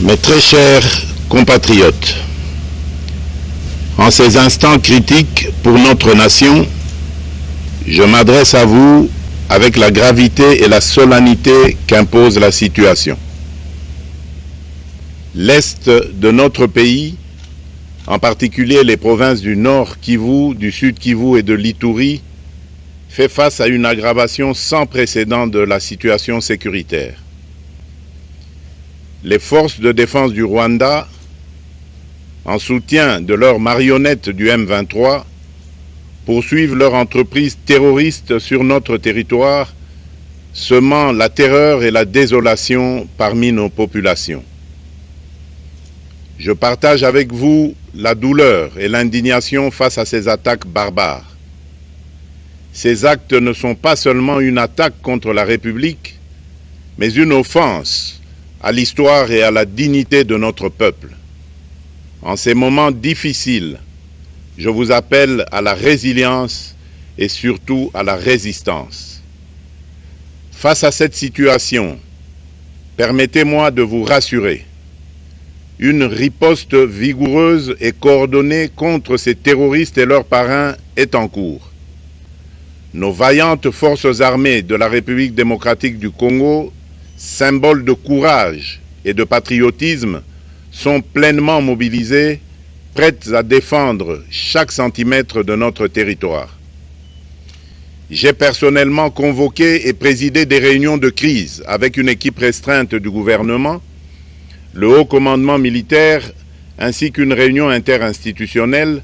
Mes très chers compatriotes, en ces instants critiques pour notre nation, je m'adresse à vous avec la gravité et la solennité qu'impose la situation. L'Est de notre pays, en particulier les provinces du Nord Kivu, du Sud Kivu et de l'Ituri, fait face à une aggravation sans précédent de la situation sécuritaire. Les forces de défense du Rwanda, en soutien de leurs marionnettes du M23, poursuivent leur entreprise terroriste sur notre territoire, semant la terreur et la désolation parmi nos populations. Je partage avec vous la douleur et l'indignation face à ces attaques barbares. Ces actes ne sont pas seulement une attaque contre la République, mais une offense à l'histoire et à la dignité de notre peuple. En ces moments difficiles, je vous appelle à la résilience et surtout à la résistance. Face à cette situation, permettez-moi de vous rassurer. Une riposte vigoureuse et coordonnée contre ces terroristes et leurs parrains est en cours. Nos vaillantes forces armées de la République démocratique du Congo, symboles de courage et de patriotisme, sont pleinement mobilisées, prêtes à défendre chaque centimètre de notre territoire. J'ai personnellement convoqué et présidé des réunions de crise avec une équipe restreinte du gouvernement, le haut commandement militaire ainsi qu'une réunion interinstitutionnelle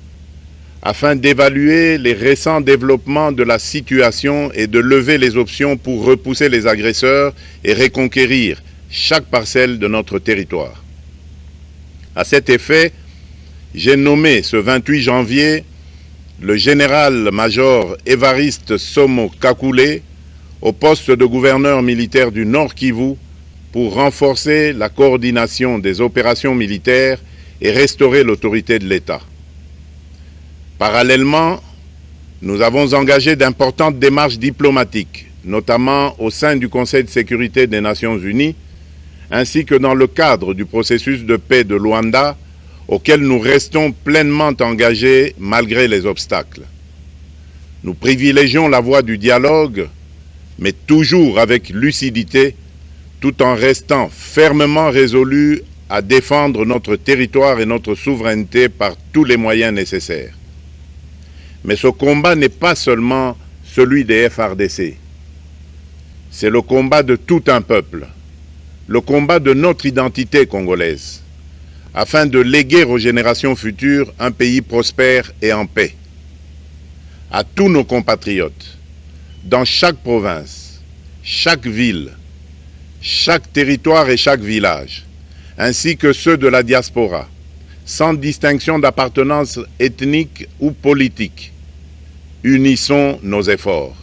afin d'évaluer les récents développements de la situation et de lever les options pour repousser les agresseurs et reconquérir chaque parcelle de notre territoire. À cet effet, j'ai nommé ce 28 janvier le général-major Évariste Somo Kakule au poste de gouverneur militaire du Nord Kivu pour renforcer la coordination des opérations militaires et restaurer l'autorité de l'État. Parallèlement, nous avons engagé d'importantes démarches diplomatiques, notamment au sein du Conseil de sécurité des Nations Unies, ainsi que dans le cadre du processus de paix de Luanda, auquel nous restons pleinement engagés malgré les obstacles. Nous privilégions la voie du dialogue, mais toujours avec lucidité, tout en restant fermement résolus à défendre notre territoire et notre souveraineté par tous les moyens nécessaires. Mais ce combat n'est pas seulement celui des FARDC. C'est le combat de tout un peuple, le combat de notre identité congolaise, afin de léguer aux générations futures un pays prospère et en paix. À tous nos compatriotes, dans chaque province, chaque ville, chaque territoire et chaque village, ainsi que ceux de la diaspora, sans distinction d'appartenance ethnique ou politique, unissons nos efforts.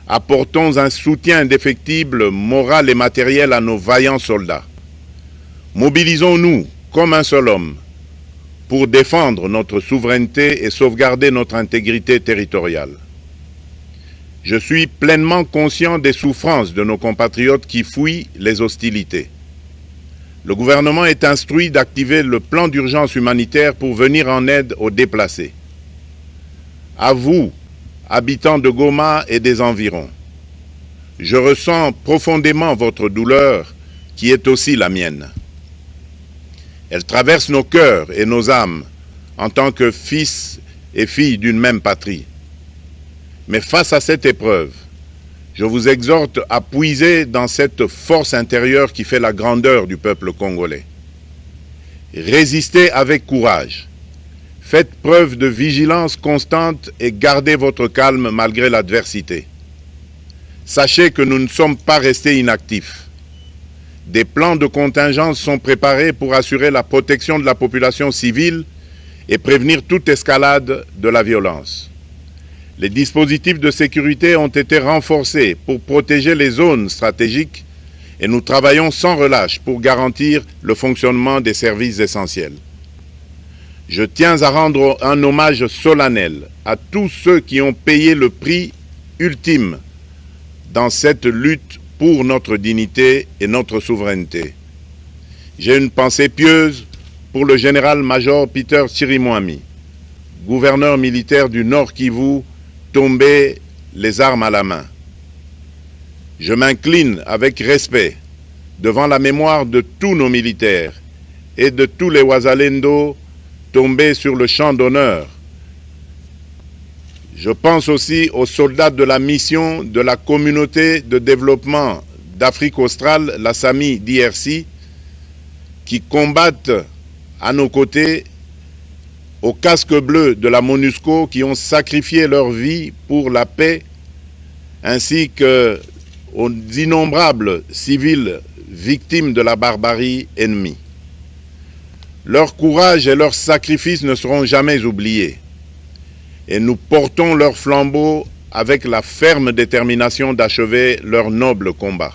Apportons un soutien indéfectible, moral et matériel à nos vaillants soldats. Mobilisons-nous comme un seul homme pour défendre notre souveraineté et sauvegarder notre intégrité territoriale. Je suis pleinement conscient des souffrances de nos compatriotes qui fuient les hostilités. Le gouvernement est instruit d'activer le plan d'urgence humanitaire pour venir en aide aux déplacés. À vous, habitants de Goma et des environs, je ressens profondément votre douleur qui est aussi la mienne. Elle traverse nos cœurs et nos âmes en tant que fils et filles d'une même patrie. Mais face à cette épreuve, je vous exhorte à puiser dans cette force intérieure qui fait la grandeur du peuple congolais. Résistez avec courage. Faites preuve de vigilance constante et gardez votre calme malgré l'adversité. Sachez que nous ne sommes pas restés inactifs. Des plans de contingence sont préparés pour assurer la protection de la population civile et prévenir toute escalade de la violence. Les dispositifs de sécurité ont été renforcés pour protéger les zones stratégiques et nous travaillons sans relâche pour garantir le fonctionnement des services essentiels. Je tiens à rendre un hommage solennel à tous ceux qui ont payé le prix ultime dans cette lutte pour notre dignité et notre souveraineté. J'ai une pensée pieuse pour le général-major Peter Chirimwami, gouverneur militaire du Nord Kivu, tombé les armes à la main. Je m'incline avec respect devant la mémoire de tous nos militaires et de tous les Wazalendo tombés sur le champ d'honneur. Je pense aussi aux soldats de la mission de la communauté de développement d'Afrique australe, la SAMI d'IRC, qui combattent à nos côtés, aux casques bleus de la MONUSCO, qui ont sacrifié leur vie pour la paix, ainsi qu'aux innombrables civils victimes de la barbarie ennemie. Leur courage et leur sacrifice ne seront jamais oubliés. Et nous portons leur flambeau avec la ferme détermination d'achever leur noble combat.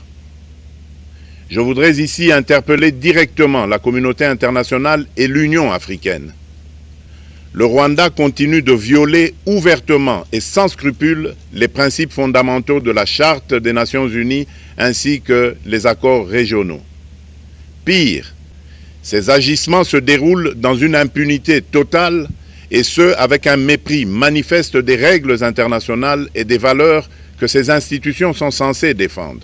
Je voudrais ici interpeller directement la communauté internationale et l'Union africaine. Le Rwanda continue de violer ouvertement et sans scrupule les principes fondamentaux de la Charte des Nations Unies ainsi que les accords régionaux. Pire, ces agissements se déroulent dans une impunité totale et ce, avec un mépris manifeste des règles internationales et des valeurs que ces institutions sont censées défendre.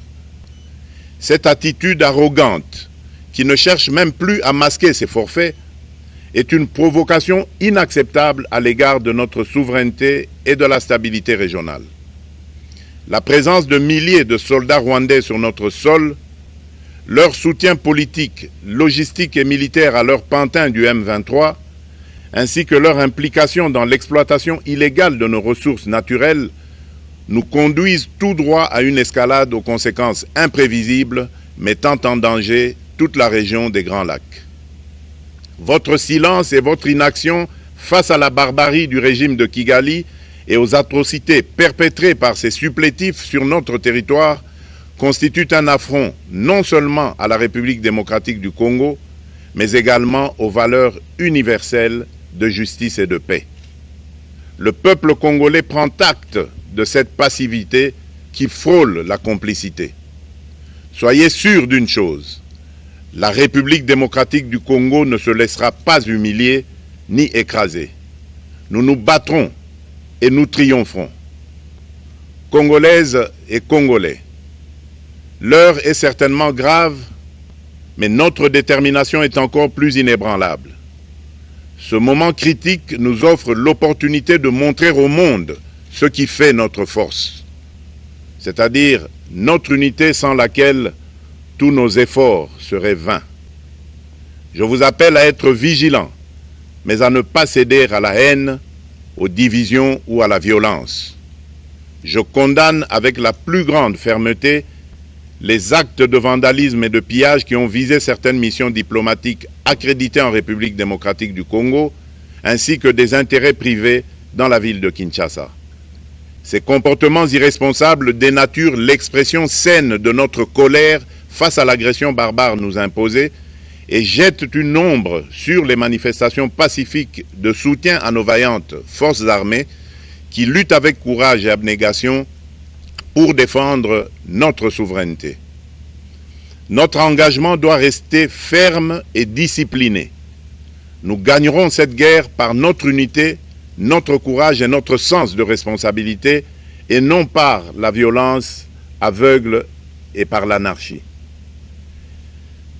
Cette attitude arrogante, qui ne cherche même plus à masquer ses forfaits, est une provocation inacceptable à l'égard de notre souveraineté et de la stabilité régionale. La présence de milliers de soldats rwandais sur notre sol, leur soutien politique, logistique et militaire à leur pantin du M23, ainsi que leur implication dans l'exploitation illégale de nos ressources naturelles, nous conduisent tout droit à une escalade aux conséquences imprévisibles, mettant en danger toute la région des Grands Lacs. Votre silence et votre inaction face à la barbarie du régime de Kigali et aux atrocités perpétrées par ces supplétifs sur notre territoire constituent un affront non seulement à la République démocratique du Congo, mais également aux valeurs universelles de justice et de paix. Le peuple congolais prend acte de cette passivité qui frôle la complicité. Soyez sûrs d'une chose, la République démocratique du Congo ne se laissera pas humilier ni écraser. Nous nous battrons et nous triompherons. Congolaises et Congolais, l'heure est certainement grave, mais notre détermination est encore plus inébranlable. Ce moment critique nous offre l'opportunité de montrer au monde ce qui fait notre force, c'est-à-dire notre unité sans laquelle tous nos efforts seraient vains. Je vous appelle à être vigilants, mais à ne pas céder à la haine, aux divisions ou à la violence. Je condamne avec la plus grande fermeté les actes de vandalisme et de pillage qui ont visé certaines missions diplomatiques accréditées en République démocratique du Congo, ainsi que des intérêts privés dans la ville de Kinshasa. Ces comportements irresponsables dénaturent l'expression saine de notre colère face à l'agression barbare nous imposée et jettent une ombre sur les manifestations pacifiques de soutien à nos vaillantes forces armées qui luttent avec courage et abnégation pour défendre notre souveraineté. Notre engagement doit rester ferme et discipliné. Nous gagnerons cette guerre par notre unité, notre courage et notre sens de responsabilité, et non par la violence aveugle et par l'anarchie.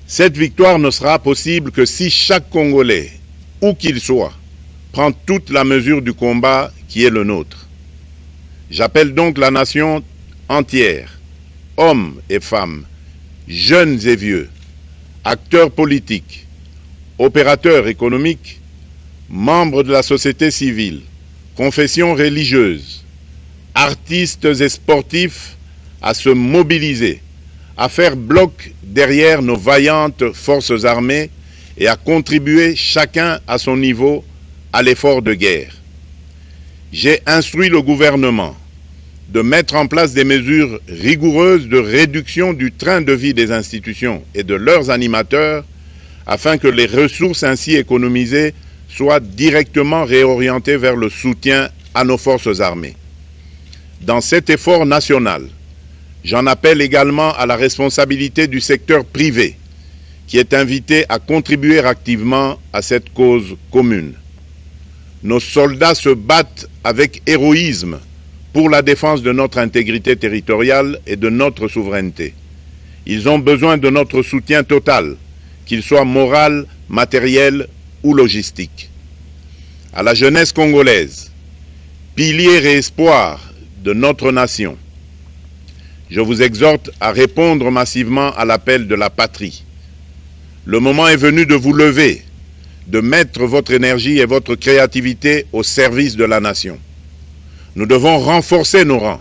Cette victoire ne sera possible que si chaque Congolais, où qu'il soit, prend toute la mesure du combat qui est le nôtre. J'appelle donc la nation entière, hommes et femmes, jeunes et vieux, acteurs politiques, opérateurs économiques, membres de la société civile, confessions religieuses, artistes et sportifs à se mobiliser, à faire bloc derrière nos vaillantes forces armées et à contribuer chacun à son niveau à l'effort de guerre. J'ai instruit le gouvernement de mettre en place des mesures rigoureuses de réduction du train de vie des institutions et de leurs animateurs afin que les ressources ainsi économisées soient directement réorientées vers le soutien à nos forces armées. Dans cet effort national, j'en appelle également à la responsabilité du secteur privé qui est invité à contribuer activement à cette cause commune. Nos soldats se battent avec héroïsme pour la défense de notre intégrité territoriale et de notre souveraineté. Ils ont besoin de notre soutien total, qu'il soit moral, matériel ou logistique. À la jeunesse congolaise, pilier et espoir de notre nation, je vous exhorte à répondre massivement à l'appel de la patrie. Le moment est venu de vous lever, de mettre votre énergie et votre créativité au service de la nation. Nous devons renforcer nos rangs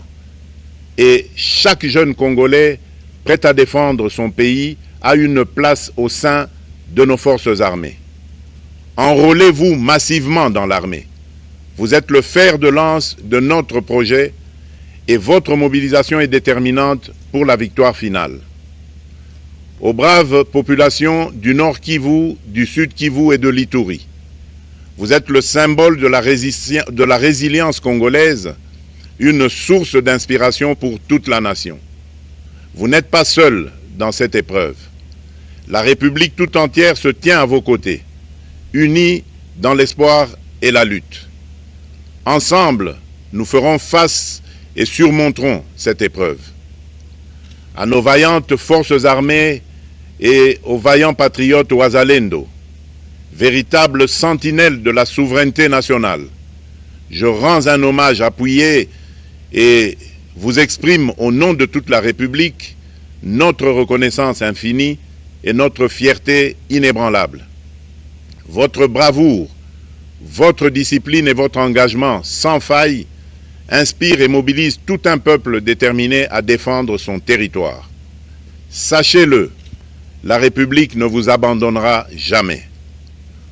et chaque jeune Congolais prêt à défendre son pays a une place au sein de nos forces armées. Enrôlez-vous massivement dans l'armée. Vous êtes le fer de lance de notre projet et votre mobilisation est déterminante pour la victoire finale. Aux braves populations du Nord Kivu, du Sud Kivu et de l'Ituri, vous êtes le symbole de la résilience congolaise, une source d'inspiration pour toute la nation. Vous n'êtes pas seuls dans cette épreuve. La République tout entière se tient à vos côtés, unis dans l'espoir et la lutte. Ensemble, nous ferons face et surmonterons cette épreuve. À nos vaillantes forces armées et aux vaillants patriotes Wazalendo, véritables sentinelles de la souveraineté nationale, je rends un hommage appuyé et vous exprime au nom de toute la République notre reconnaissance infinie et notre fierté inébranlable. Votre bravoure, votre discipline et votre engagement sans faille inspire et mobilise tout un peuple déterminé à défendre son territoire. Sachez-le, la République ne vous abandonnera jamais.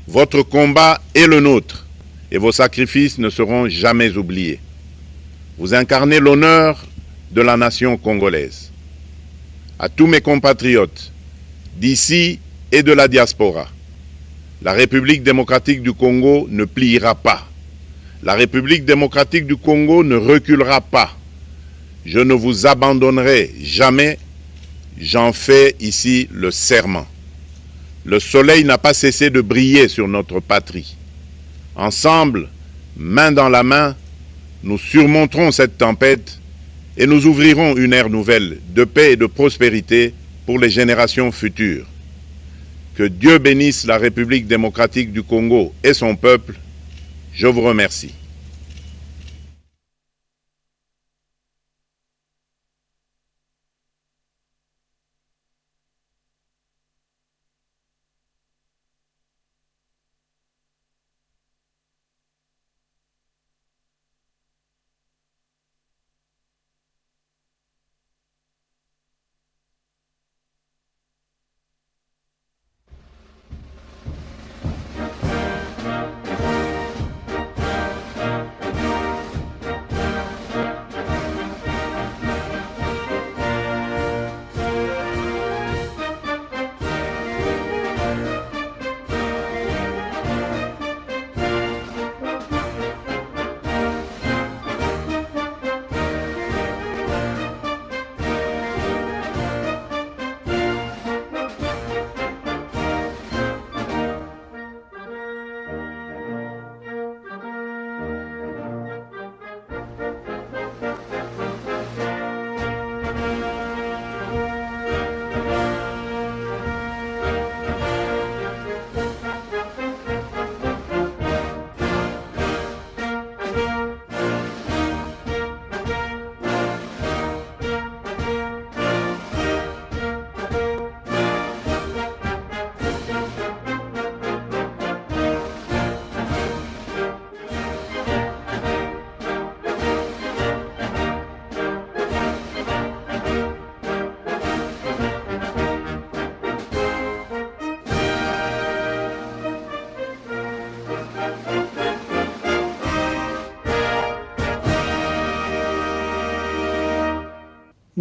Votre combat est le nôtre et vos sacrifices ne seront jamais oubliés. Vous incarnez l'honneur de la nation congolaise. À tous mes compatriotes, d'ici et de la diaspora, la République démocratique du Congo ne pliera pas. La République démocratique du Congo ne reculera pas. Je ne vous abandonnerai jamais. J'en fais ici le serment. Le soleil n'a pas cessé de briller sur notre patrie. Ensemble, main dans la main, nous surmonterons cette tempête et nous ouvrirons une ère nouvelle de paix et de prospérité pour les générations futures. Que Dieu bénisse la République démocratique du Congo et son peuple. Je vous remercie.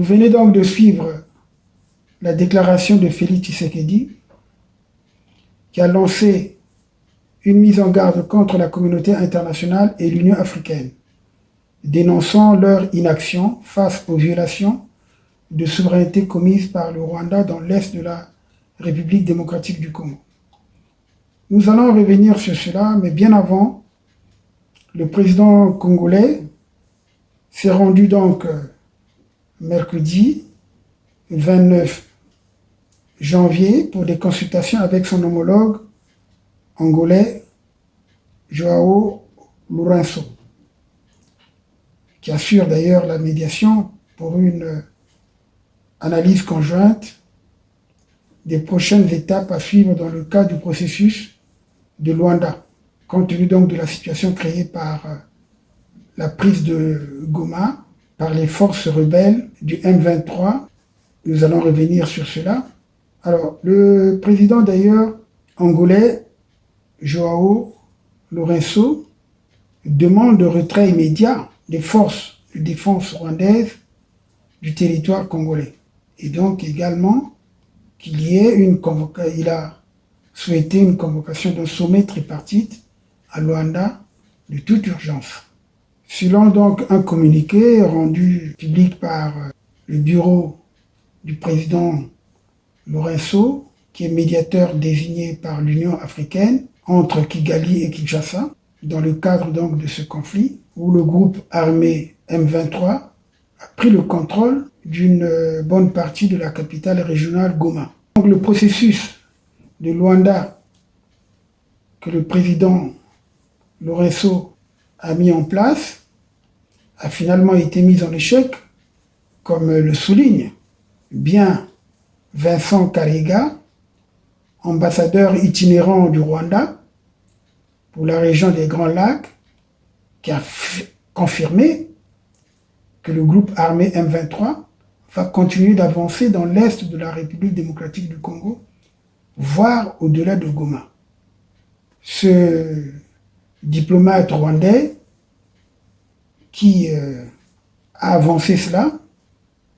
Vous venez donc de suivre la déclaration de Félix Tshisekedi qui a lancé une mise en garde contre la communauté internationale et l'Union africaine, dénonçant leur inaction face aux violations de souveraineté commises par le Rwanda dans l'est de la République démocratique du Congo. Nous allons revenir sur cela, mais bien avant, le président congolais s'est rendu donc mercredi 29 janvier pour des consultations avec son homologue angolais Joao Lourenço, qui assure d'ailleurs la médiation pour une analyse conjointe des prochaines étapes à suivre dans le cadre du processus de Luanda, compte tenu donc de la situation créée par la prise de Goma par les forces rebelles du M23. Nous allons revenir sur cela. Alors, le président d'ailleurs angolais, Joao Lourenço, demande le retrait immédiat des forces de défense rwandaises du territoire congolais. Et donc également qu'il y ait il a souhaité une convocation d'un sommet tripartite à Luanda de toute urgence. Selon donc un communiqué rendu public par le bureau du président Lourenço, qui est médiateur désigné par l'Union africaine entre Kigali et Kinshasa, dans le cadre donc de ce conflit, où le groupe armé M23 a pris le contrôle d'une bonne partie de la capitale régionale Goma. Donc le processus de Luanda que le président Lourenço a mis en place a finalement été mis en échec, comme le souligne bien Vincent Karega, ambassadeur itinérant du Rwanda pour la région des Grands Lacs, qui a confirmé que le groupe armé M23 va continuer d'avancer dans l'est de la République démocratique du Congo, voire au-delà de Goma. Ce diplomate rwandais qui a avancé cela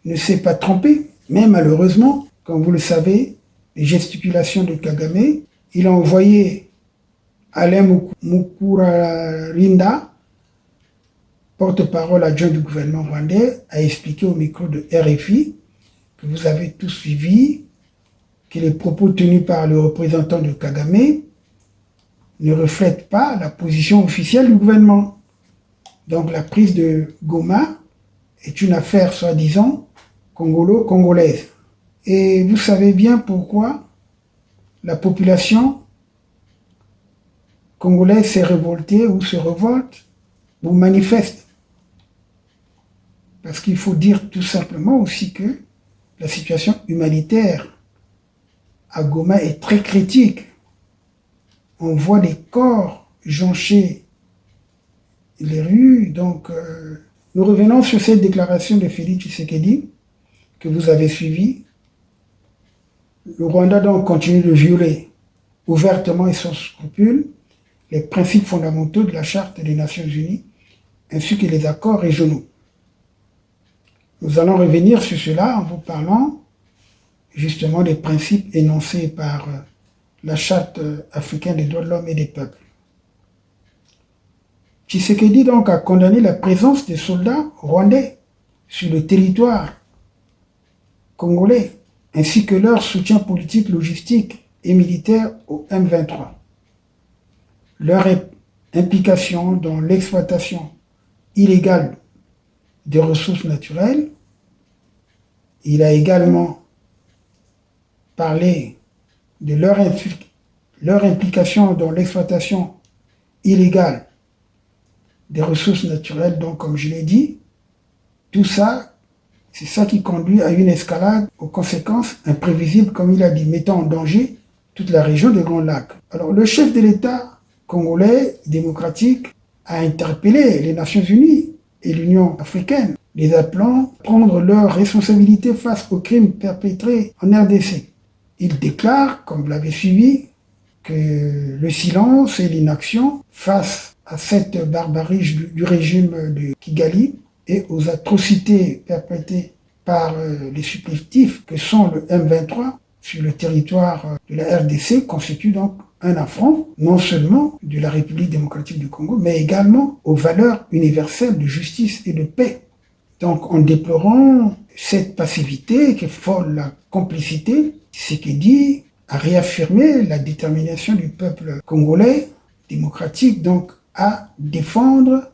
ne s'est pas trompé, mais malheureusement, comme vous le savez, les gesticulations de Kagame, il a envoyé Alain Mukurarinda, porte-parole adjoint du gouvernement rwandais, a expliqué au micro de RFI, que vous avez tous suivi, que les propos tenus par le représentant de Kagame ne reflètent pas la position officielle du gouvernement. Donc la prise de Goma est une affaire soi-disant congolo-congolaise. Et vous savez bien pourquoi la population congolaise s'est révoltée ou se révolte ou manifeste. Parce qu'il faut dire tout simplement aussi que la situation humanitaire à Goma est très critique. On voit des corps joncher les rues. Donc, nous revenons sur cette déclaration de Félix Tshisekedi que vous avez suivie. Le Rwanda donc continue de violer ouvertement et sans scrupule les principes fondamentaux de la Charte des Nations Unies ainsi que les accords régionaux. Nous allons revenir sur cela en vous parlant justement des principes énoncés par la Charte africaine des droits de l'homme et des peuples. Tshisekedi donc a condamné la présence des soldats rwandais sur le territoire congolais, ainsi que leur soutien politique, logistique et militaire au M23. Leur implication dans l'exploitation illégale des ressources naturelles. Il a également parlé de leur implication dans l'exploitation illégale des ressources naturelles. Donc, comme je l'ai dit, tout ça, c'est ça qui conduit à une escalade aux conséquences imprévisibles, comme il a dit, mettant en danger toute la région des Grands Lacs. Alors, le chef de l'État congolais démocratique a interpellé les Nations Unies et l'Union africaine, les appelant à prendre leurs responsabilités face aux crimes perpétrés en RDC. Il déclare, comme vous l'avez suivi, que le silence et l'inaction face à cette barbarie du régime de Kigali et aux atrocités perpétrées par les supplétifs que sont le M23 sur le territoire de la RDC constitue donc un affront non seulement de la République démocratique du Congo, mais également aux valeurs universelles de justice et de paix. Donc en déplorant cette passivité qui frôle la complicité, Tshisekedi a réaffirmé la détermination du peuple congolais démocratique donc à défendre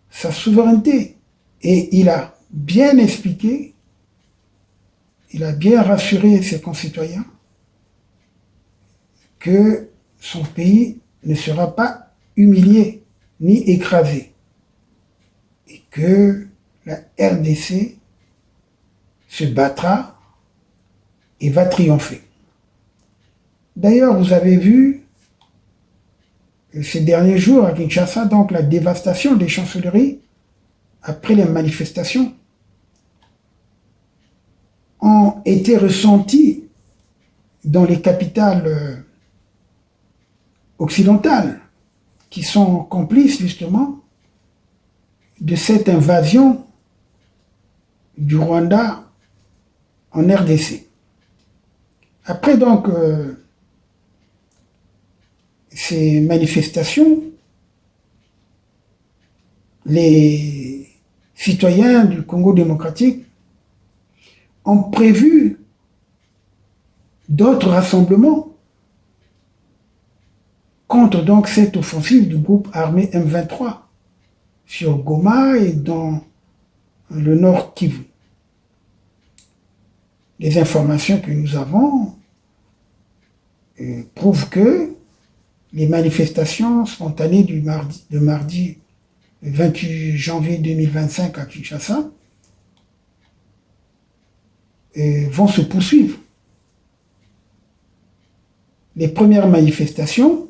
sa souveraineté. Et il a bien expliqué, il a bien rassuré ses concitoyens que son pays ne sera pas humilié ni écrasé et que la RDC se battra et va triompher. D'ailleurs, vous avez vu ces derniers jours à Kinshasa, donc la dévastation des chancelleries après les manifestations ont été ressenties dans les capitales occidentales qui sont complices justement de cette invasion du Rwanda en RDC. Après donc ces manifestations, les citoyens du Congo démocratique ont prévu d'autres rassemblements contre donc cette offensive du groupe armé M23 sur Goma et dans le nord Kivu. Les informations que nous avons prouvent que les manifestations spontanées de mardi 28 janvier 2025 à Kinshasa vont se poursuivre. Les premières manifestations,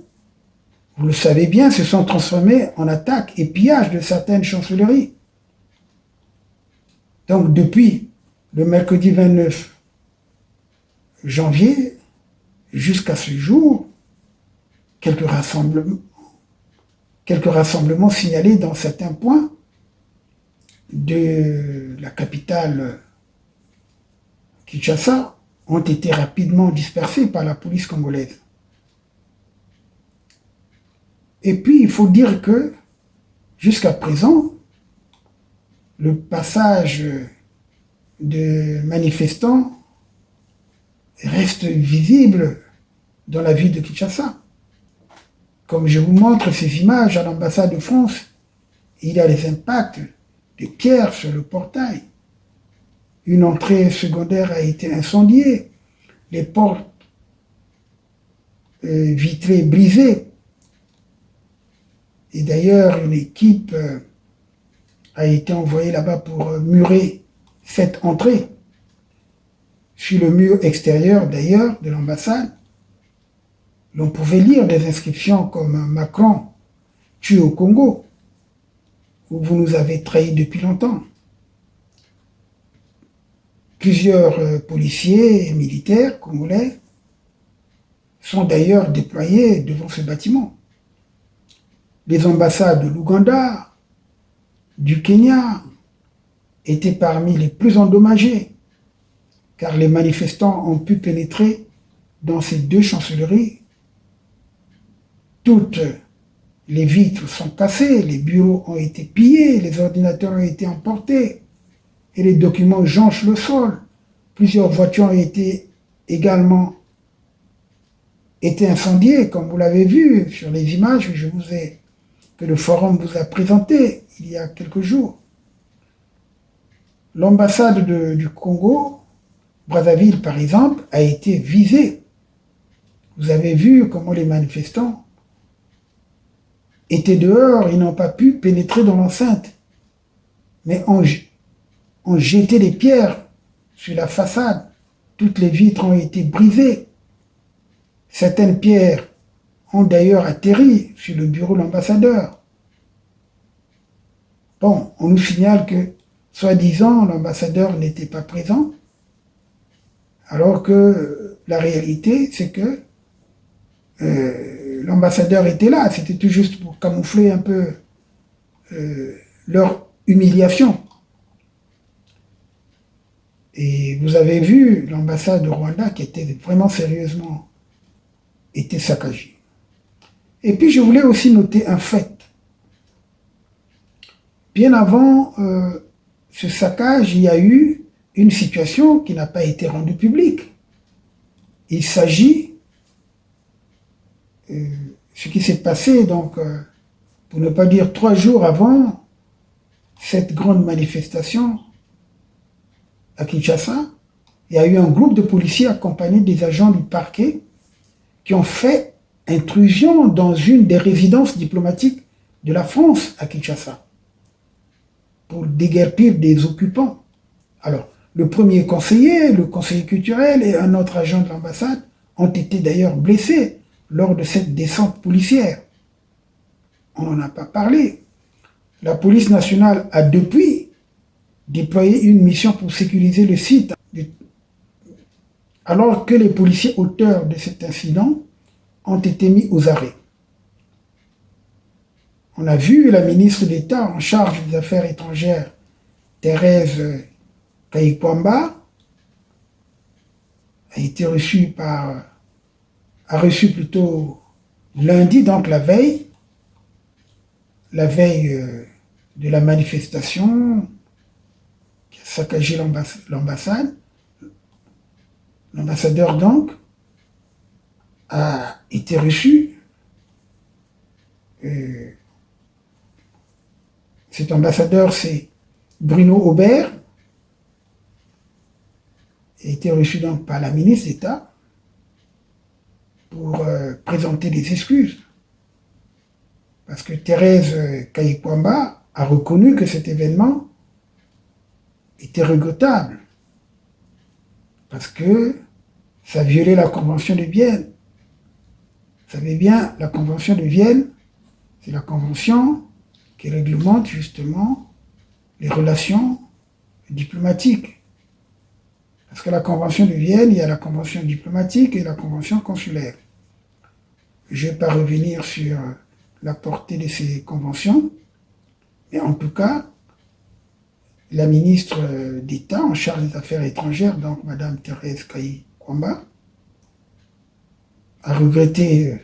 vous le savez bien, se sont transformées en attaques et pillages de certaines chancelleries. Donc depuis le mercredi 29 janvier jusqu'à ce jour, quelques rassemblements signalés dans certains points de la capitale Kinshasa ont été rapidement dispersés par la police congolaise. Et puis, il faut dire que, jusqu'à présent, le passage de manifestants reste visible dans la ville de Kinshasa. Comme je vous montre ces images à l'ambassade de France, il y a les impacts de pierres sur le portail. Une entrée secondaire a été incendiée, les portes vitrées brisées. Et d'ailleurs, une équipe a été envoyée là-bas pour murer cette entrée. Sur le mur extérieur, d'ailleurs, de l'ambassade, l'on pouvait lire des inscriptions comme « Macron tue au Congo » ou « Vous nous avez trahis depuis longtemps ». Plusieurs policiers et militaires congolais sont d'ailleurs déployés devant ce bâtiment. Les ambassades de l'Ouganda, du Kenya étaient parmi les plus endommagées, car les manifestants ont pu pénétrer dans ces deux chancelleries. Toutes les vitres sont cassées, les bureaux ont été pillés, les ordinateurs ont été emportés et les documents jonchent le sol. Plusieurs voitures ont été également incendiées, comme vous l'avez vu sur les images que le forum vous a présentées il y a quelques jours. L'ambassade du Congo, Brazzaville par exemple, a été visée. Vous avez vu comment les manifestants étaient dehors, ils n'ont pas pu pénétrer dans l'enceinte, mais ont jeté des pierres sur la façade. Toutes les vitres ont été brisées. Certaines pierres ont d'ailleurs atterri sur le bureau de l'ambassadeur. Bon, on nous signale que, soi-disant, l'ambassadeur n'était pas présent, alors que la réalité, c'est que l'ambassadeur était là. C'était tout juste pour camoufler un peu leur humiliation. Et vous avez vu l'ambassade de Rwanda qui était vraiment sérieusement saccagée. Et puis je voulais aussi noter un fait. Bien avant ce saccage, il y a eu une situation qui n'a pas été rendue publique. Il s'agit ce qui s'est passé, donc, pour ne pas dire 3 jours avant cette grande manifestation à Kinshasa, il y a eu un groupe de policiers accompagnés des agents du parquet qui ont fait intrusion dans une des résidences diplomatiques de la France à Kinshasa pour déguerpir des occupants. Alors, le premier conseiller, le conseiller culturel et un autre agent de l'ambassade ont été d'ailleurs blessés lors de cette descente policière. On n'en a pas parlé. La police nationale a depuis déployé une mission pour sécuriser le site, alors que les policiers auteurs de cet incident ont été mis aux arrêts. On a vu la ministre d'État en charge des Affaires étrangères, Thérèse Kayikwamba, a reçu plutôt lundi, donc la veille de la manifestation qui a saccagé l'ambassade. L'ambassadeur donc a été reçu. Cet ambassadeur, c'est Bruno Aubert, a été reçu donc par la ministre d'État pour présenter des excuses. Parce que Thérèse Kayikwamba a reconnu que cet événement était regrettable. Parce que ça violait la Convention de Vienne. Vous savez bien, la Convention de Vienne, c'est la convention qui réglemente justement les relations diplomatiques. Parce que la Convention de Vienne, il y a la Convention diplomatique et la Convention consulaire. Je ne vais pas revenir sur la portée de ces conventions, mais en tout cas, la ministre d'État en charge des Affaires étrangères, donc Mme Thérèse Kayikwamba, a regretté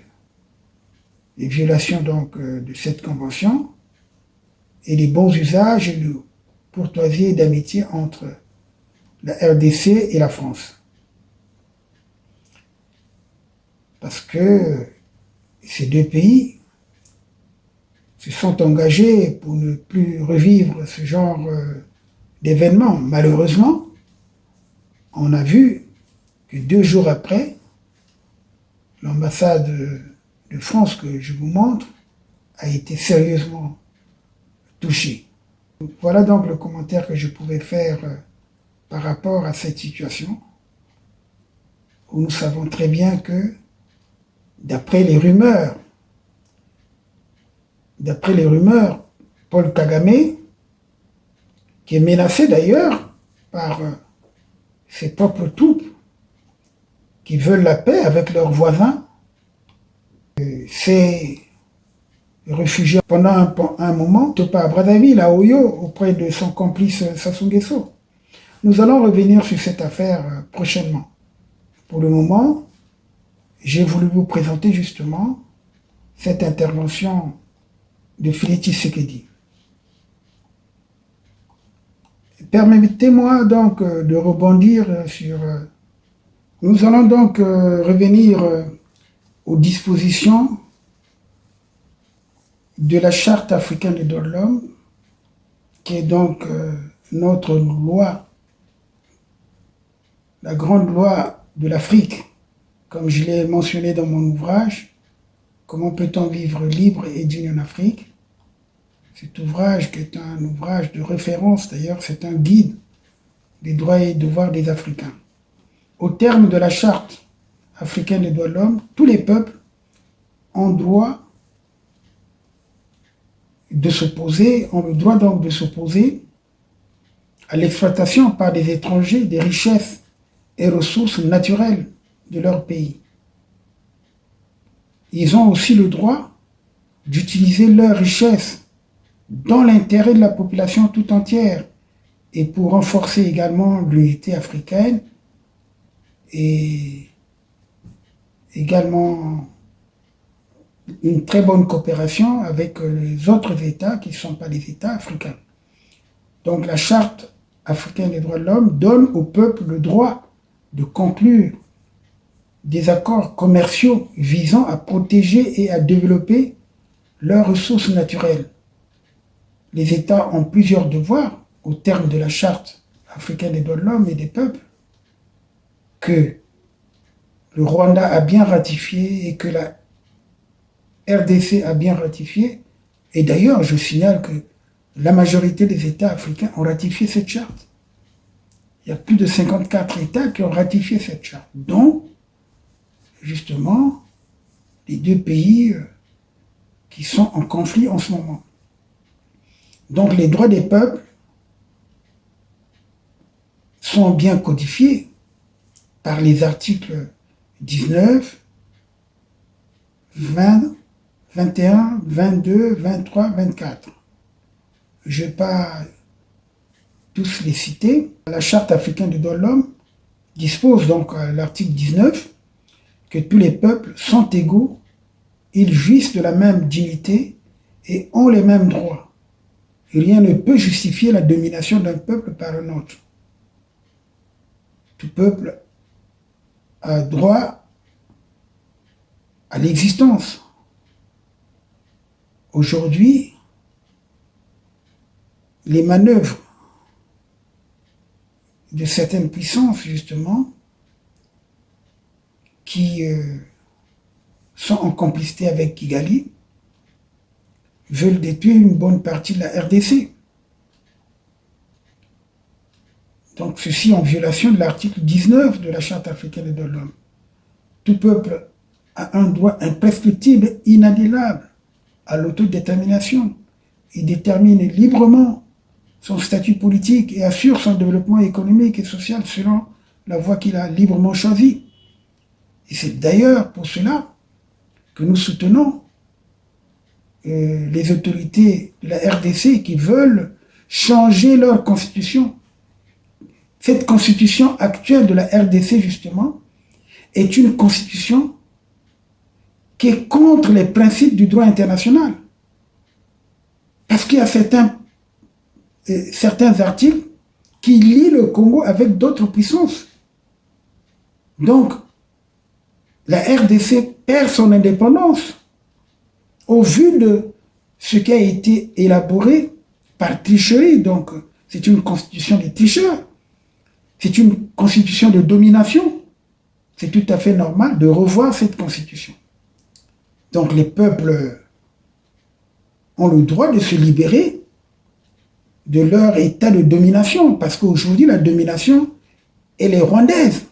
les violations donc, de cette convention et les bons usages et le courtoisie et d'amitié entre la RDC et la France. Parce que ces deux pays se sont engagés pour ne plus revivre ce genre d'événements. Malheureusement, on a vu que 2 jours après, l'ambassade de France que je vous montre a été sérieusement touchée. Voilà donc le commentaire que je pouvais faire par rapport à cette situation, où nous savons très bien que, d'après les rumeurs, Paul Kagame, qui est menacé d'ailleurs par ses propres troupes qui veulent la paix avec leurs voisins, s'est réfugié pendant un moment à Brazzaville, à Oyo, auprès de son complice Sassou Nguesso. Nous allons revenir sur cette affaire prochainement. Pour le moment, j'ai voulu vous présenter justement cette intervention de Félix Tshisekedi. Permettez-moi donc de rebondir sur... Nous allons donc revenir aux dispositions de la Charte africaine des droits de l'homme, qui est donc notre loi, la grande loi de l'Afrique, comme je l'ai mentionné dans mon ouvrage, Comment peut-on vivre libre et digne en Afrique? Cet ouvrage, qui est un ouvrage de référence, d'ailleurs, c'est un guide des droits et devoirs des Africains. Au terme de la Charte africaine des droits de l'homme, tous les peuples ont le droit donc de s'opposer à l'exploitation par des étrangers des richesses et ressources naturelles de leur pays. Ils ont aussi le droit d'utiliser leurs richesses dans l'intérêt de la population tout entière et pour renforcer également l'unité africaine et également une très bonne coopération avec les autres États qui ne sont pas les États africains. Donc la Charte africaine des droits de l'homme donne au peuple le droit de conclure des accords commerciaux visant à protéger et à développer leurs ressources naturelles. Les États ont plusieurs devoirs au terme de la Charte africaine des droits de l'homme et des peuples que le Rwanda a bien ratifié et que la RDC a bien ratifié. Et d'ailleurs, je signale que la majorité des États africains ont ratifié cette charte. Il y a plus de 54 États qui ont ratifié cette charte, dont, justement, les deux pays qui sont en conflit en ce moment. Donc les droits des peuples sont bien codifiés par les articles 19, 20, 21, 22, 23, 24. Je ne vais pas tous les citer. La Charte africaine des droits de l'homme dispose donc à l'article 19 que tous les peuples sont égaux, ils jouissent de la même dignité et ont les mêmes droits. Rien ne peut justifier la domination d'un peuple par un autre. Tout peuple a droit à l'existence. Aujourd'hui, les manœuvres de certaines puissances, justement, qui sont en complicité avec Kigali, veulent détruire une bonne partie de la RDC. Donc ceci en violation de l'article 19 de la Charte africaine des droits de l'homme. Tout peuple a un droit imprescriptible, inaliénable à l'autodétermination. Il détermine librement son statut politique et assure son développement économique et social selon la voie qu'il a librement choisie. Et c'est d'ailleurs pour cela que nous soutenons les autorités de la RDC qui veulent changer leur constitution. Cette constitution actuelle de la RDC, justement, est une constitution qui est contre les principes du droit international. Parce qu'il y a certains articles qui lient le Congo avec d'autres puissances. Donc, la RDC perd son indépendance au vu de ce qui a été élaboré par tricherie. Donc, c'est une constitution de tricheurs. C'est une constitution de domination. C'est tout à fait normal de revoir cette constitution. Donc, les peuples ont le droit de se libérer de leur état de domination. Parce qu'aujourd'hui, la domination, elle est rwandaise.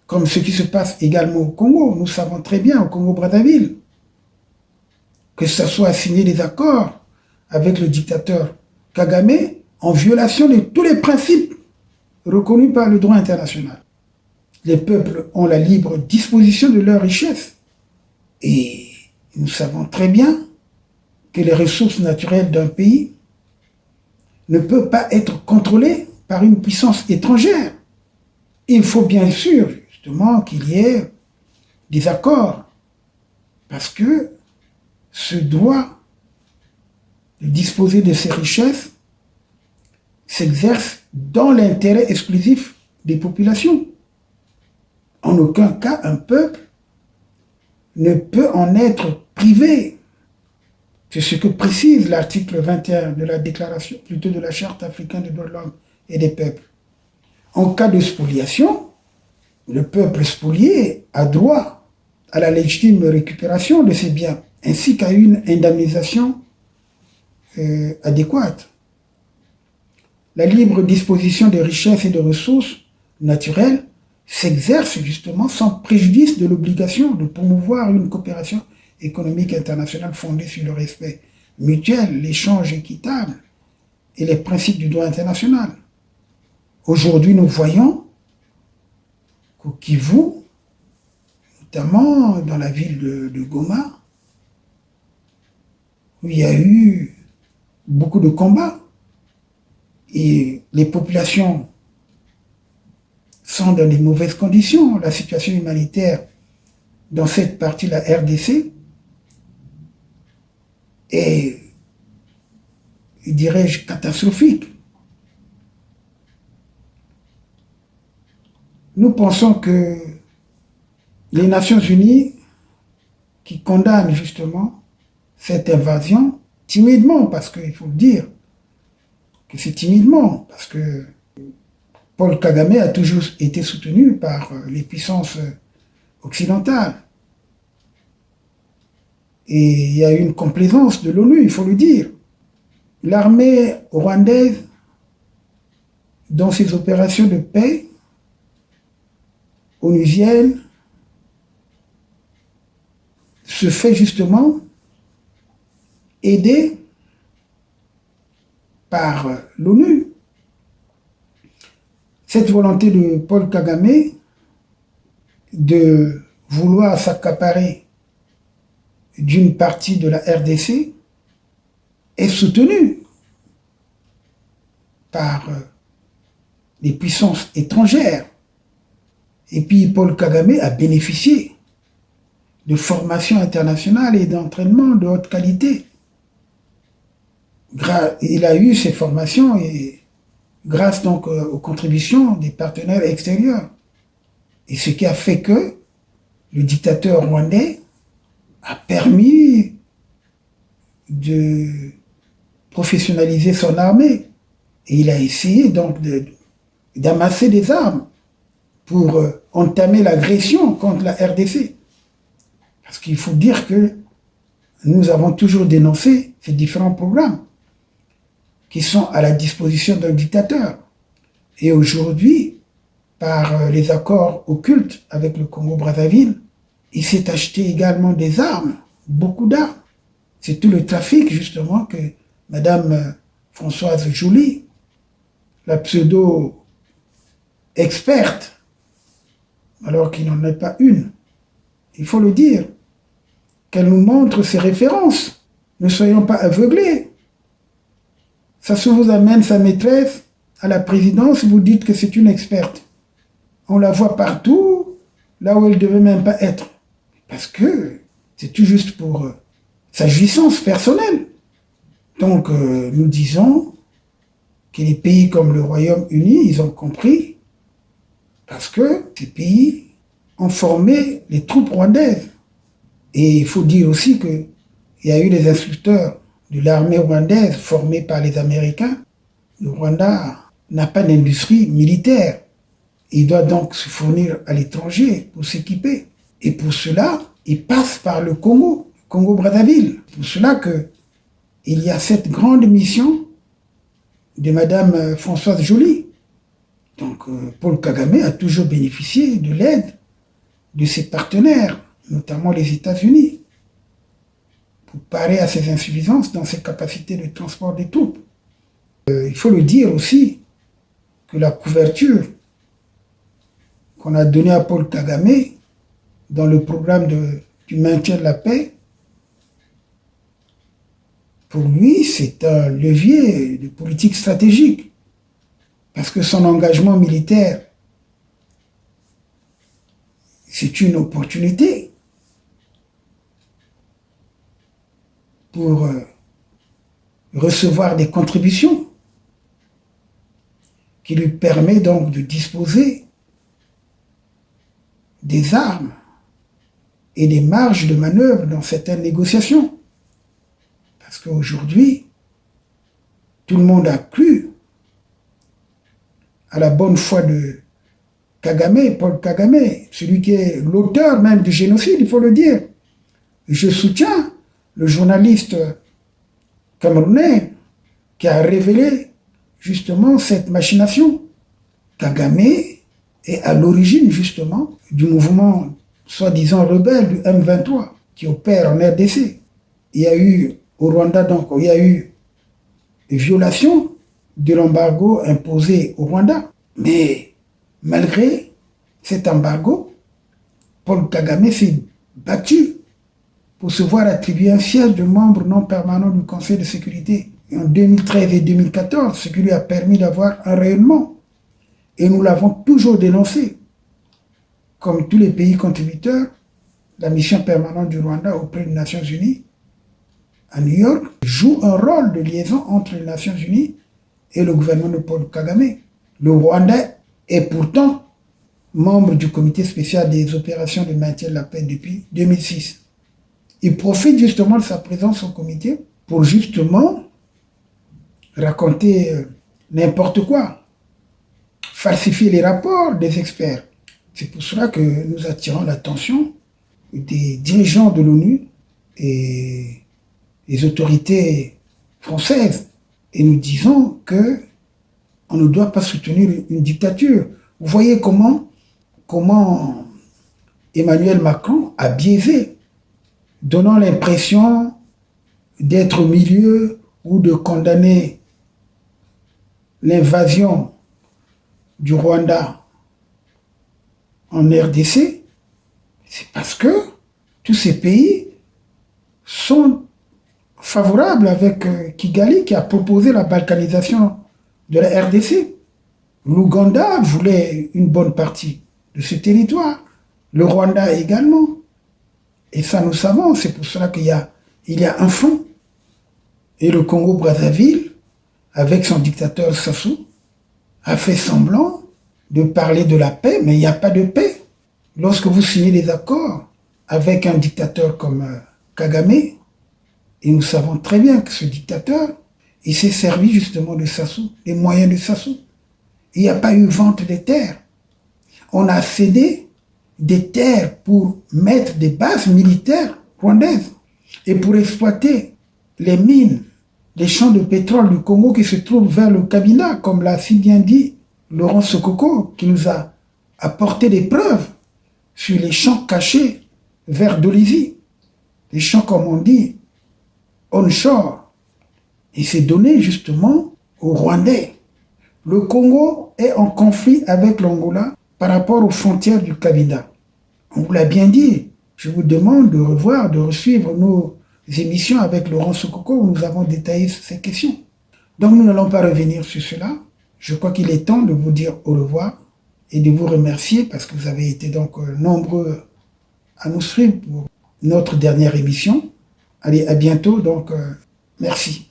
Comme ce qui se passe également au Congo. Nous savons très bien au Congo-Brazzaville que ça soit signé des accords avec le dictateur Kagame en violation de tous les principes reconnus par le droit international. Les peuples ont la libre disposition de leurs richesses. Et nous savons très bien que les ressources naturelles d'un pays ne peuvent pas être contrôlées par une puissance étrangère. Il faut bien sûr, justement, qu'il y ait des accords. Parce que ce droit de disposer de ces richesses s'exerce dans l'intérêt exclusif des populations. En aucun cas, un peuple ne peut en être privé. C'est ce que précise l'article 21 de la déclaration, plutôt de la Charte africaine des droits de l'homme et des peuples. En cas de spoliation, le peuple spolié a droit à la légitime récupération de ses biens, ainsi qu'à une indemnisation adéquate. La libre disposition des richesses et des ressources naturelles s'exerce justement sans préjudice de l'obligation de promouvoir une coopération économique internationale fondée sur le respect mutuel, l'échange équitable et les principes du droit international. Aujourd'hui, nous voyons qu'au Kivu, notamment dans la ville de Goma, où il y a eu beaucoup de combats, et les populations sont dans de mauvaises conditions. La situation humanitaire dans cette partie de la RDC est, dirais-je, catastrophique. Nous pensons que les Nations Unies qui condamnent justement cette invasion timidement, parce qu'il faut le dire que c'est timidement, parce que Paul Kagame a toujours été soutenu par les puissances occidentales. Et il y a eu une complaisance de l'ONU, il faut le dire. L'armée rwandaise, dans ses opérations de paix onusiennes, se fait justement aider par l'ONU. Cette volonté de Paul Kagame de vouloir s'accaparer d'une partie de la RDC est soutenue par les puissances étrangères. Et puis Paul Kagame a bénéficié de formations internationales et d'entraînement de haute qualité. Il a eu ces formations et grâce donc aux contributions des partenaires extérieurs. Et ce qui a fait que le dictateur rwandais a permis de professionnaliser son armée. Et il a essayé donc d'amasser des armes pour entamer l'agression contre la RDC. Parce qu'il faut dire que nous avons toujours dénoncé ces différents programmes qui sont à la disposition d'un dictateur. Et aujourd'hui, par les accords occultes avec le Congo-Brazzaville, il s'est acheté également des armes, beaucoup d'armes. C'est tout le trafic, justement, que Madame Françoise Joly, la pseudo-experte, alors qu'il n'en est pas une, il faut le dire, qu'elle nous montre ses références. Ne soyons pas aveuglés. Ça se vous amène sa maîtresse à la présidence, vous dites que c'est une experte. On la voit partout, là où elle ne devait même pas être. Parce que c'est tout juste pour sa jouissance personnelle. Donc nous disons que les pays comme le Royaume-Uni, ils ont compris, parce que ces pays ont formé les troupes rwandaises. Et il faut dire aussi qu'il y a eu des instructeurs de l'armée rwandaise formés par les Américains. Le Rwanda n'a pas d'industrie militaire. Il doit donc se fournir à l'étranger pour s'équiper. Et pour cela, il passe par le Congo-Brazzaville. C'est pour cela qu'il y a cette grande mission de Madame Françoise Joly. Donc Paul Kagame a toujours bénéficié de l'aide de ses partenaires, notamment les États-Unis, pour parer à ses insuffisances dans ses capacités de transport des troupes. Il faut le dire aussi que la couverture qu'on a donnée à Paul Kagame dans le programme du maintien de la paix, pour lui, c'est un levier de politique stratégique, parce que son engagement militaire, c'est une opportunité pour recevoir des contributions qui lui permet donc de disposer des armes et des marges de manœuvre dans certaines négociations. Parce qu'aujourd'hui, tout le monde a cru à la bonne foi de Kagame, Paul Kagame, celui qui est l'auteur même du génocide, il faut le dire. Je soutiens le journaliste camerounais qui a révélé justement cette machination. Kagame est à l'origine justement du mouvement soi-disant rebelle du M23 qui opère en RDC. Il y a eu au Rwanda, donc, il y a eu violation de l'embargo imposé au Rwanda. Mais malgré cet embargo, Paul Kagame s'est battu pour se voir attribuer un siège de membre non permanent du Conseil de sécurité en 2013 et 2014, ce qui lui a permis d'avoir un rayonnement. Et nous l'avons toujours dénoncé. Comme tous les pays contributeurs, la mission permanente du Rwanda auprès des Nations Unies à New York joue un rôle de liaison entre les Nations Unies et le gouvernement de Paul Kagame. Le Rwanda est pourtant membre du comité spécial des opérations de maintien de la paix depuis 2006. Il profite justement de sa présence au comité pour justement raconter n'importe quoi, falsifier les rapports des experts. C'est pour cela que nous attirons l'attention des dirigeants de l'ONU et des autorités françaises. Et nous disons que on ne doit pas soutenir une dictature. Vous voyez comment Emmanuel Macron a biaisé, donnant l'impression d'être au milieu ou de condamner l'invasion du Rwanda en RDC. C'est parce que tous ces pays sont favorables avec Kigali qui a proposé la balkanisation de la RDC. L'Ouganda voulait une bonne partie de ce territoire. Le Rwanda également. Et ça, nous savons. C'est pour cela qu'il y a un fond. Et le Congo-Brazzaville, avec son dictateur Sassou, a fait semblant de parler de la paix, mais il n'y a pas de paix. Lorsque vous signez des accords avec un dictateur comme Kagame, et nous savons très bien que ce dictateur, il s'est servi justement de Sassou, des moyens de Sassou. Il n'y a pas eu vente des terres. On a cédé des terres pour mettre des bases militaires rwandaises et pour exploiter les mines, les champs de pétrole du Congo qui se trouvent vers le Kabila, comme l'a si bien dit Laurent Sokoko, qui nous a apporté des preuves sur les champs cachés vers Dolisie, les champs, comme on dit, onshore. Et c'est donné justement aux Rwandais. Le Congo est en conflit avec l'Angola par rapport aux frontières du Kabila. On vous l'a bien dit. Je vous demande de revoir, de suivre nos émissions avec Laurent Sokoko où nous avons détaillé ces questions. Donc nous n'allons pas revenir sur cela. Je crois qu'il est temps de vous dire au revoir et de vous remercier parce que vous avez été donc nombreux à nous suivre pour notre dernière émission. Allez, à bientôt. Donc, merci.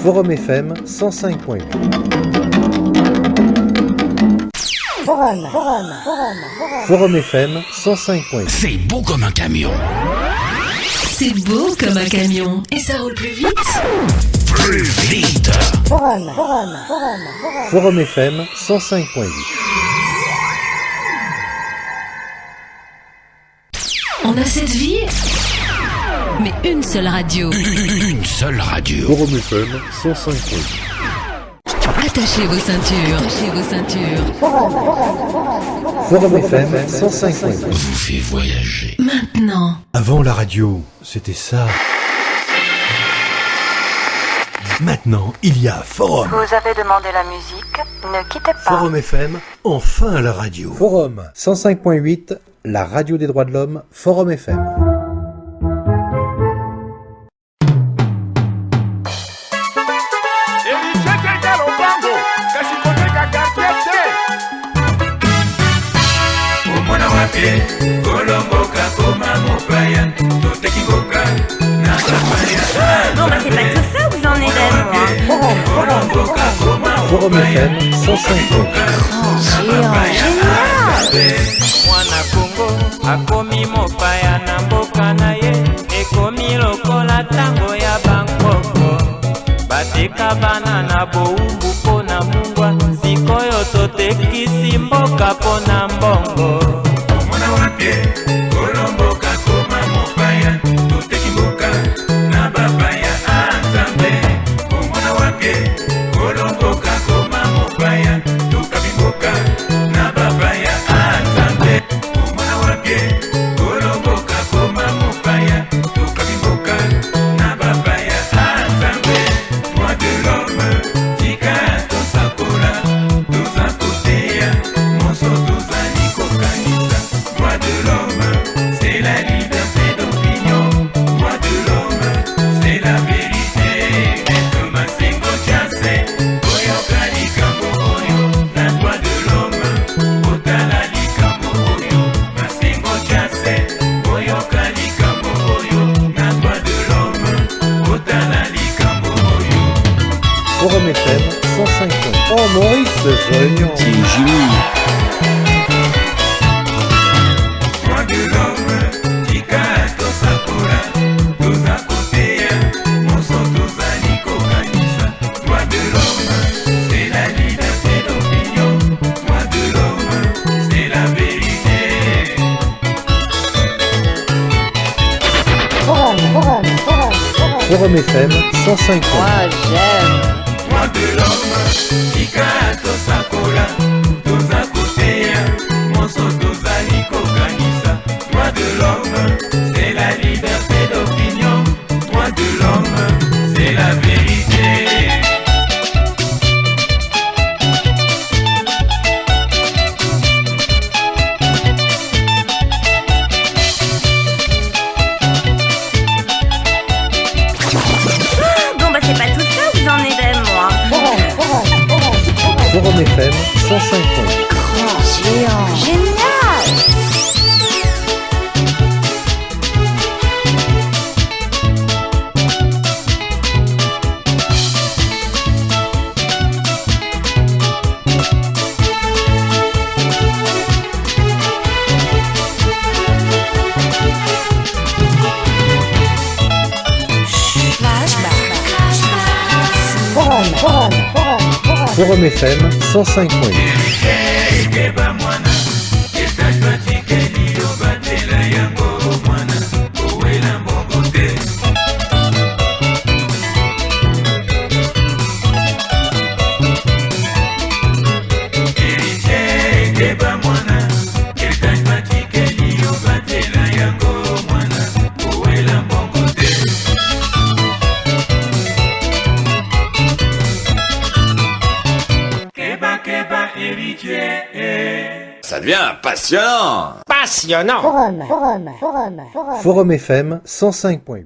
Forum FM 105.8. Forum FM 105.8. C'est beau comme un camion. C'est beau comme un camion. Et ça roule plus vite. Plus vite. Forum FM 105.8. On a cette vie, mais une seule radio. Une seule radio. Forum FM 105.8. Attachez vos ceintures. Attachez vos ceintures. Forum FM 105.8. Vous fait voyager. Maintenant. Avant la radio, c'était ça. Maintenant, il y a Forum. Vous avez demandé la musique, ne quittez pas. Forum FM, enfin la radio. Forum 105.8, la radio des droits de l'homme, Forum FM. Bon bah c'est pas tout ça où j'en ai d'aide moi. Forum FM 105.8. Mwana Kongo akomi mopaya na mboka na ye ekomi lokola tango ya bankoko bateka bana na boumbu mpo na mungwa sikoyo toteka kolomboka po na mbongo. Omona wapie kolomboka koma mopaya toteki mboka na bapaya anzambe. Omona wapie kolomboka koma mopaya tokabi mboka na bapaya anzambe. Omona wapie kolomboka koma mopaya tokabi mboka na bapaya anzambe. Moi de l'homme tika tosakola toza koteya moso tozali kokanisa. Moi de l'homme c'est la liberté d'opinion. Moi de l'homme c'est la vérité. Maître Masengo Tiase koyoka likambo oyo na droit de l'homme otala likambo oyo. Masengo Tiase koyoka likambo oyo na droit de l'homme otala likambo oyo. Forum FM 105. Oh Maurice Jolion. Moi de l'homme tika tosakola toza koteya moso tozali kokanisa. Moi de l'homme c'est la liberté d'opinion. Moi de l'homme c'est la vérité. Forum FM 105. Moi de l'homme tika tosakola toza koteya moso tozali kokanisa. Moi de l'homme c'est la liberté d'opinion. Moi de l'homme c'est la vérité. Bon bah c'est pas tout ça où j'en ai d'aime moi. Forum FM 105. Génial. Forum FM 105. Keba mwana etajwa tikeli obatela yango mwana owela mbongo te. Héritier keba mwana etajwa tikeli obatela yango mwana owela mbongo te. Keba keba héritier. Ça devient passionnant. Forum FM 105.8.